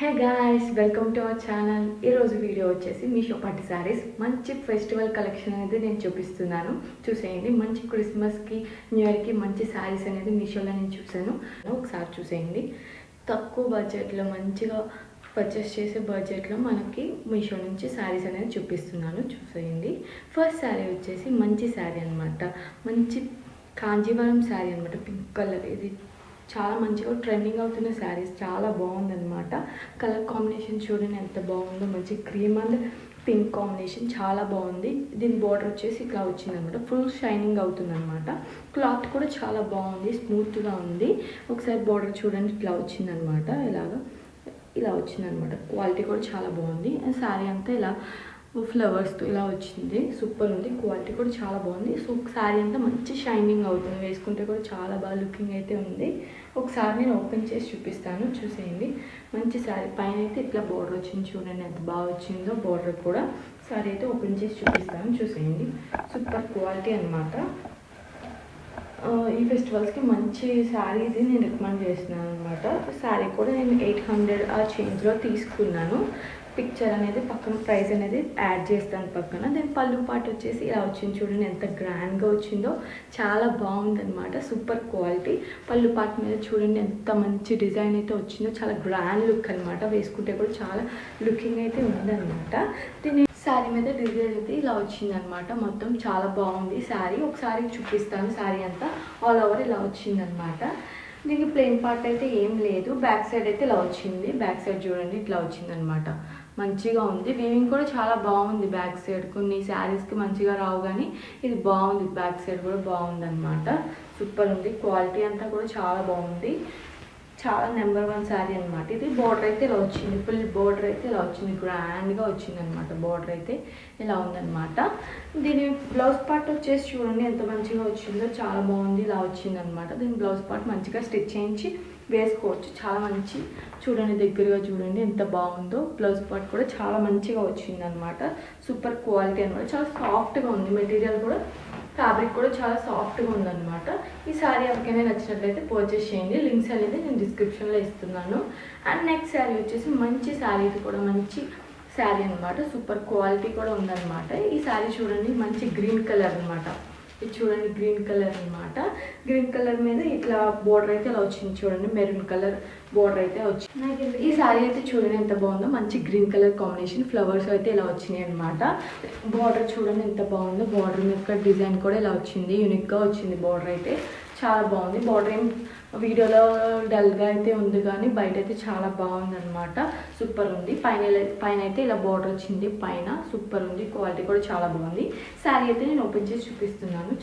Hey guys, welcome to our channel. ఈరోజు video వచ్చేసి మీషో పట్టు శారీస్ మంచి ఫెస్టివల్ కలెక్షన్ అనేది నేను చూపిస్తున్నాను. చూసేయండి. మంచి క్రిస్మస్కి, న్యూ ఇయర్కి మంచి శారీస్ అనేది మీషోలో నేను చూసాను. ఒకసారి చూసేయండి. తక్కువ బడ్జెట్లో మంచిగా పర్చేస్ చేసే బడ్జెట్లో మనకి మీషో నుంచి శారీస్ అనేది చూపిస్తున్నాను. చూసేయండి. ఫస్ట్ శారీ వచ్చేసి మంచి శారీ అనమాట. మంచి కాంజీవరం శారీ అనమాట. Pink colour. ఇది చాలా మంచిగా ట్రెండింగ్ అవుతున్న శారీస్. చాలా బాగుందన్నమాట. కలర్ కాంబినేషన్ చూడండి ఎంత బాగుందో. మంచి క్రీమ్ అండ్ పింక్ కాంబినేషన్ చాలా బాగుంది. దీని బార్డర్ వచ్చేసి ఇట్లా వచ్చిందనమాట. ఫుల్ షైనింగ్ అవుతుంది అనమాట. క్లాత్ కూడా చాలా బాగుంది, స్మూత్గా ఉంది. ఒకసారి బార్డర్ చూడండి ఇట్లా వచ్చిందనమాట. ఇలా వచ్చిందనమాట. క్వాలిటీ కూడా చాలా బాగుంది. శారీ అంతా ఇలా ఫ్లవర్స్తో ఇలా వచ్చింది. సూపర్ ఉంది. క్వాలిటీ కూడా చాలా బాగుంది. సో శారీ అంతా మంచి షైనింగ్ అవుతుంది. వేసుకుంటే కూడా చాలా బాగా లుకింగ్ అయితే ఉంది. ఒకసారి నేను ఓపెన్ చేసి చూపిస్తాను. చూసేయండి. మంచి శారీ. పైన అయితే ఇట్లా బార్డర్ వచ్చింది. చూడండి ఎంత బాగా వచ్చిందో బార్డర్ కూడా. శారీ అయితే ఓపెన్ చేసి చూపిస్తాను. చూసేయండి. సూపర్ క్వాలిటీ అనమాట. ఈ ఫెస్టివల్స్కి మంచి శారీ ఇది నేను రికమెండ్ చేస్తున్నాను అనమాట. శారీ కూడా నేను 800 ఆ చేంజ్లో తీసుకున్నాను. పిక్చర్ అనేది పక్కన ప్రైస్ అనేది యాడ్ చేస్తాను పక్కన. దాని పళ్ళు పాటు వచ్చేసి ఇలా వచ్చింది. చూడండి ఎంత గ్రాండ్గా వచ్చిందో. చాలా బాగుందన్నమాట. Super quality. పళ్ళు పాటు మీద చూడండి ఎంత మంచి డిజైన్ అయితే వచ్చిందో. చాలా గ్రాండ్ లుక్ అనమాట. వేసుకుంటే కూడా చాలా లుకింగ్ అయితే ఉందన్నమాట. దీని శారీ మీద డిజైన్ అయితే ఇలా వచ్చిందనమాట. మొత్తం చాలా బాగుంది శారీ. ఒకసారి చూపిస్తాను. శారీ అంతా ఆల్ ఓవర్ ఇలా వచ్చిందనమాట. దీనికి ప్లెయిన్ పార్ట్ అయితే ఏం లేదు. బ్యాక్ సైడ్ అయితే ఇలా వచ్చింది. బ్యాక్ సైడ్ చూడండి ఇట్లా వచ్చిందనమాట. మంచిగా ఉంది. వీవింగ్ కూడా చాలా బాగుంది. బ్యాక్ సైడ్ కొన్ని శారీస్కి మంచిగా రావు, కానీ ఇది బాగుంది. బ్యాక్ సైడ్ కూడా బాగుంది అనమాట. సూపర్ ఉంది. క్వాలిటీ అంతా కూడా చాలా బాగుంది. చాలా నెంబర్ 1 శారీ అనమాట. ఇది బార్డర్ అయితే ఇలా వచ్చింది. ఫుల్ బార్డర్ అయితే ఇలా వచ్చింది. గ్రాండ్గా వచ్చింది అనమాట. బార్డర్ అయితే ఇలా ఉందన్నమాట. దీని బ్లౌజ్ పార్ట్ వచ్చేసి చూడండి ఎంత మంచిగా వచ్చిందో. చాలా బాగుంది. ఇలా వచ్చిందనమాట. దీని బ్లౌజ్ పార్ట్ మంచిగా స్టిచ్ చేయించి వేసుకోవచ్చు. చాలా మంచి చూడండి, దగ్గరగా చూడండి ఎంత బాగుందో. బ్లౌజ్ పార్ట్ కూడా చాలా మంచిగా వచ్చింది అనమాట. సూపర్ క్వాలిటీ అనమాట. చాలా సాఫ్ట్గా ఉంది. మెటీరియల్ కూడా, ఫ్యాబ్రిక్ కూడా చాలా సాఫ్ట్గా ఉందన్నమాట. ఈ శారీ ఎవరికైనా నచ్చినట్లయితే పర్చేస్ చేయండి. లింక్స్ అనేది నేను డిస్క్రిప్షన్లో ఇస్తున్నాను. అండ్ నెక్స్ట్ శారీ వచ్చేసి మంచి శారీ. ఇది కూడా మంచి శారీ అనమాట. సూపర్ క్వాలిటీ కూడా ఉందన్నమాట. ఈ శారీ చూడండి మంచి గ్రీన్ కలర్ అనమాట. ఇది చూడండి గ్రీన్ కలర్ అనమాట. గ్రీన్ కలర్ మీద ఇట్లా బోర్డర్ అయితే ఇలా వచ్చింది. చూడండి మెరూన్ కలర్ బోర్డర్ అయితే వచ్చింది. ఈ శారీ అయితే చూడండి ఎంత బాగుందో. మంచి గ్రీన్ కలర్ కాంబినేషన్ ఫ్లవర్స్ అయితే ఇలా వచ్చినాయి అనమాట. బార్డర్ చూడండి ఎంత బాగుందో. బార్డర్ యొక్క డిజైన్ కూడా ఇలా వచ్చింది. యూనిక్గా వచ్చింది బార్డర్ అయితే. చాలా బాగుంది. బార్డర్ ఏం వీడియోలో డల్గా అయితే ఉంది, కానీ బయట అయితే చాలా బాగుంది అనమాట. సూపర్ ఉంది. పైన అయితే ఇలా బార్డర్ వచ్చింది పైన. సూపర్ ఉంది. క్వాలిటీ కూడా చాలా బాగుంది. శారీ అయితే నేను ఓపెన్ చేసి చూపిస్తున్నాను.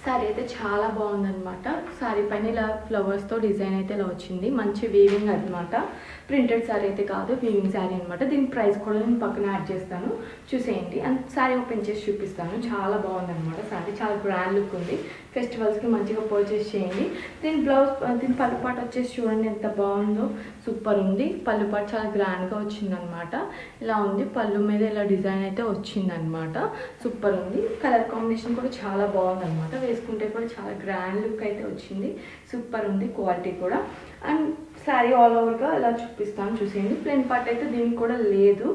శారీ అయితే చాలా బాగుందన్నమాట. శారీ పైన ఇలా ఫ్లవర్స్తో డిజైన్ అయితే ఇలా వచ్చింది. మంచి వీవింగ్ అనమాట. ప్రింటెడ్ శారీ అయితే కాదు, వీవింగ్ శారీ అనమాట. దీని ప్రైస్ కూడా నేను పక్కన యాడ్ చేస్తాను. చూసేయండి. అండ్ శారీ ఓపెన్ చేసి చూపిస్తాను. చాలా బాగుందన్నమాట. శారీ చాలా గ్రాండ్ లుక్ ఉంది. ఫెస్టివల్స్కి మంచిగా పర్చేస్ చేయండి. దీని పళ్ళు పాటు వచ్చేసి చూడండి ఎంత బాగుందో. సూపర్ ఉంది. పళ్ళు పాటు చాలా గ్రాండ్గా వచ్చిందనమాట. ఇలా ఉంది. పళ్ళు మీద ఇలా డిజైన్ అయితే వచ్చిందనమాట. సూపర్ ఉంది. కలర్ కాంబినేషన్ కూడా చాలా బాగుందన్నమాట. వేసుకుంటే కూడా చాలా గ్రాండ్ లుక్ అయితే వచ్చింది. సూపర్ ఉంది. క్వాలిటీ కూడా. అండ్ శారీ ఆల్ ఓవర్గా ఇలా చూపిస్తాను. చూసేయండి. ప్లెయిన్ పార్ట్ అయితే దీనికి కూడా లేదు.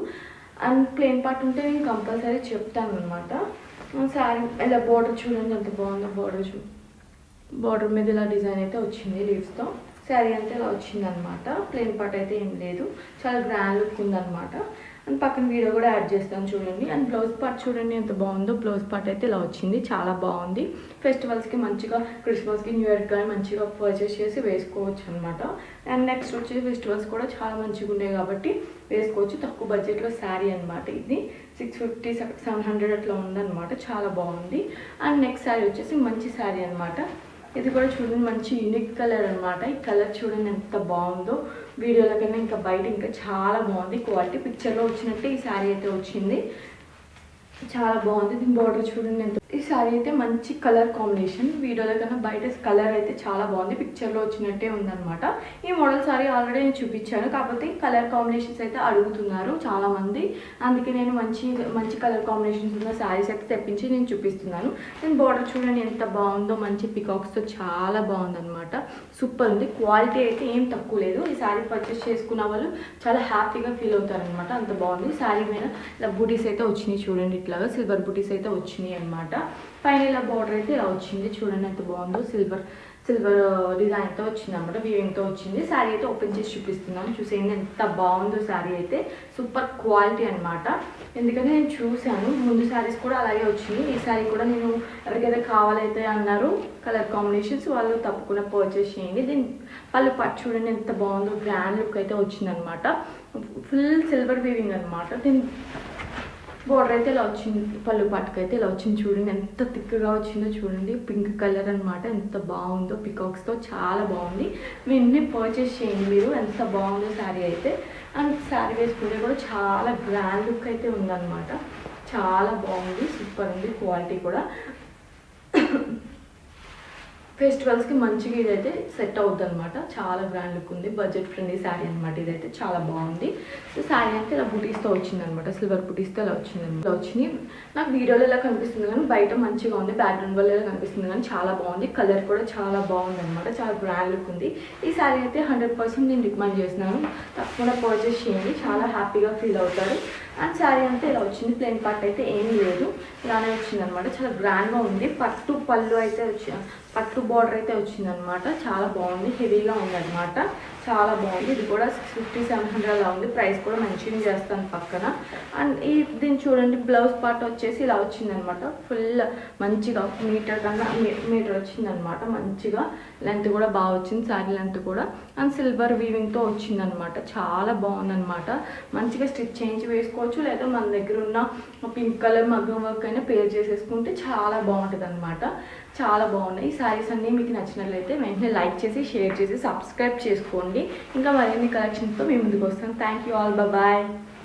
అండ్ ప్లెయిన్ పార్ట్ ఉంటే నేను కంపల్సరీ చెప్తాను అనమాట. శారీ ఇలా బార్డర్ చూడండి ఎంత బాగుందో. బార్డర్ మీద ఇలా డిజైన్ అయితే వచ్చింది లీవ్స్తో. శారీ అంతా ఇలా వచ్చింది అనమాట. ప్లెయిన్ పార్ట్ అయితే ఏం లేదు. చాలా గ్రాండ్ లుక్ ఉందన్నమాట. అండ్ పక్కన వీడియో కూడా యాడ్ చేస్తాను చూడండి. అండ్ బ్లౌజ్ పార్ట్ చూడండి ఎంత బాగుందో. బ్లౌజ్ పార్ట్ అయితే ఇలా వచ్చింది. చాలా బాగుంది. ఫెస్టివల్స్కి మంచిగా, క్రిస్మస్కి, న్యూ ఇయర్కి కానీ మంచిగా పర్చేస్ చేసి వేసుకోవచ్చు అనమాట. అండ్ నెక్స్ట్ వచ్చేసి ఫెస్టివల్స్ కూడా చాలా మంచిగా ఉన్నాయి కాబట్టి వేసుకోవచ్చు. తక్కువ బడ్జెట్లో శారీ అనమాట. ఇది 650, 700 అట్లా ఉందన్నమాట. చాలా బాగుంది. అండ్ నెక్స్ట్ శారీ వచ్చేసి మంచి శారీ అనమాట. ఇది కూడా చూడండి మంచి యూనిక్ కలర్ అనమాట. ఈ కలర్ చూడండి ఎంత బాగుందో. వీడియోలో కన్నా ఇంకా బయట ఇంకా చాలా బాగుంది. క్వాలిటీ పిక్చర్లో వచ్చినట్టే ఈ శారీ అయితే వచ్చింది. చాలా బాగుంది. దీని బార్డర్ చూడండి ఎంత. ఈ సారీ అయితే మంచి కలర్ కాంబినేషన్. వీడియోలో కన్నా బయట కలర్ అయితే చాలా బాగుంది, పిక్చర్లో వచ్చినట్టే ఉందన్నమాట. ఈ మోడల్ సారీ ఆల్రెడీ నేను చూపించాను, కాకపోతే కలర్ కాంబినేషన్స్ అయితే అడుగుతున్నారు చాలామంది. అందుకే నేను మంచి మంచి కలర్ కాంబినేషన్స్ ఉన్న శారీస్ అయితే తెప్పించి నేను చూపిస్తున్నాను. దీని బార్డర్ చూడండి ఎంత బాగుందో, మంచి పికాక్స్తో చాలా బాగుందన్నమాట. సూపర్ ఉంది. క్వాలిటీ అయితే ఏం తక్కువ లేదు. ఈ శారీ పర్చేస్ చేసుకున్న వాళ్ళు చాలా హ్యాపీగా ఫీల్ అవుతారనమాట, అంత బాగుంది. శారీ మీద ఇలా బూటీస్ అయితే వచ్చినాయి చూడండి, ఇట్లాగా సిల్వర్ బూటీస్ అయితే వచ్చినాయి అనమాట. పైన ఇలా బార్డర్ అయితే ఇలా వచ్చింది చూడండి ఎంత బాగుందో. సిల్వర్ డిజైన్తో వచ్చింది అనమాట, వీవింగ్తో వచ్చింది. శారీ అయితే ఓపెన్ చేసి చూపిస్తున్నాను, చూసేయండి ఎంత బాగుందో. శారీ అయితే సూపర్ క్వాలిటీ అనమాట. ఎందుకంటే నేను చూశాను, ముందు శారీస్ కూడా అలాగే వచ్చింది. ఈ శారీ కూడా నేను ఎవరికైతే కావాలైతే అన్నారు కలర్ కాంబినేషన్స్, వాళ్ళు తప్పకుండా పర్చేస్ చేయండి. దీని పళ్ళు పట్టు చూడండి ఎంత బాగుందో, గ్రాండ్ లుక్ అయితే వచ్చిందనమాట. ఫుల్ సిల్వర్ వీవింగ్ అనమాట. దీని బోర్డర్ అయితే ఇలా వచ్చింది, పళ్ళు పట్టుకైతే ఇలా వచ్చింది చూడండి ఎంత థిక్గా వచ్చిందో చూడండి. పింక్ కలర్ అనమాట, ఎంత బాగుందో, పికాక్స్తో చాలా బాగుంది. వీటిని పర్చేస్ చేయండి మీరు, ఎంత బాగుందో శారీ అయితే. అండ్ శారీ వేసుకుంటే కూడా చాలా గ్రాండ్ లుక్ అయితే ఉందన్నమాట, చాలా బాగుంది, సూపర్ ఉంది. క్వాలిటీ కూడా ఫెస్టివల్స్కి మంచిగా ఇదైతే సెట్ అవుతుంది అనమాట. చాలా బ్రాండ్ లుక్ ఉంది, బడ్జెట్ ఫ్రెండ్లీ శారీ అనమాట. ఇదైతే చాలా బాగుంది. సో శారీ అయితే ఇలా బుటీస్తో వచ్చింది అనమాట, సిల్వర్ బుటీస్తో ఇలా వచ్చింది అనమాట. వచ్చినాయి నాకు వీడియోలో ఇలా కనిపిస్తుంది కానీ బయట మంచిగా ఉంది, బ్యాక్గ్రౌండ్ వల్ల ఇలా కనిపిస్తుంది కానీ చాలా బాగుంది. కలర్ కూడా చాలా బాగుంది అనమాట, చాలా బ్రాండ్ లుక్ ఉంది. ఈ శారీ అయితే 100% నేను రికమెండ్ చేస్తున్నాను, తప్పకుండా పర్చేస్ చేయండి, చాలా హ్యాపీగా ఫీల్ అవుతారు. అండ్ శారీ అంతా ఇలా వచ్చింది, ప్లెయిన్ పార్ట్ అయితే ఏమీ లేదు, ఇలానే వచ్చింది అనమాట. చాలా గ్రాండ్గా ఉంది. పట్టు పళ్ళు అయితే పట్టు బార్డర్ అయితే వచ్చిందనమాట, చాలా బాగుంది, హెవీగా ఉందన్నమాట, చాలా బాగుంది. ఇది కూడా 650-700 అలా ఉంది. ప్రైస్ కూడా మంచిగా చేస్తాను పక్కన. అండ్ దీన్ని చూడండి, బ్లౌజ్ పార్ట్ వచ్చేసి ఇలా వచ్చిందనమాట. ఫుల్ మంచిగా మీటర్ కన్నా మీటర్ వచ్చిందనమాట, మంచిగా లెంత్ కూడా బాగా వచ్చింది, శారీ లెంత్ కూడా. అండ్ సిల్వర్ వీవింగ్తో వచ్చిందనమాట, చాలా బాగుందనమాట. మంచిగా స్టిచ్ చేయించి వేసుకోవచ్చు, లేదా మన దగ్గర ఉన్న పింక్ కలర్ మగ్గం వర్క్ అయినా పేర్ చేసేసుకుంటే చాలా బాగుంటుంది అనమాట. చాలా బాగున్నాయి. ఈ శారీస్ అన్నీ మీకు నచ్చినట్లయితే వెంటనే లైక్ చేసి, షేర్ చేసి, సబ్స్క్రైబ్ చేసుకోండి. ఇంకా మరిన్ని కలెక్షన్స్తో మేము ముందుకు వస్తాం. Thank you all, bye.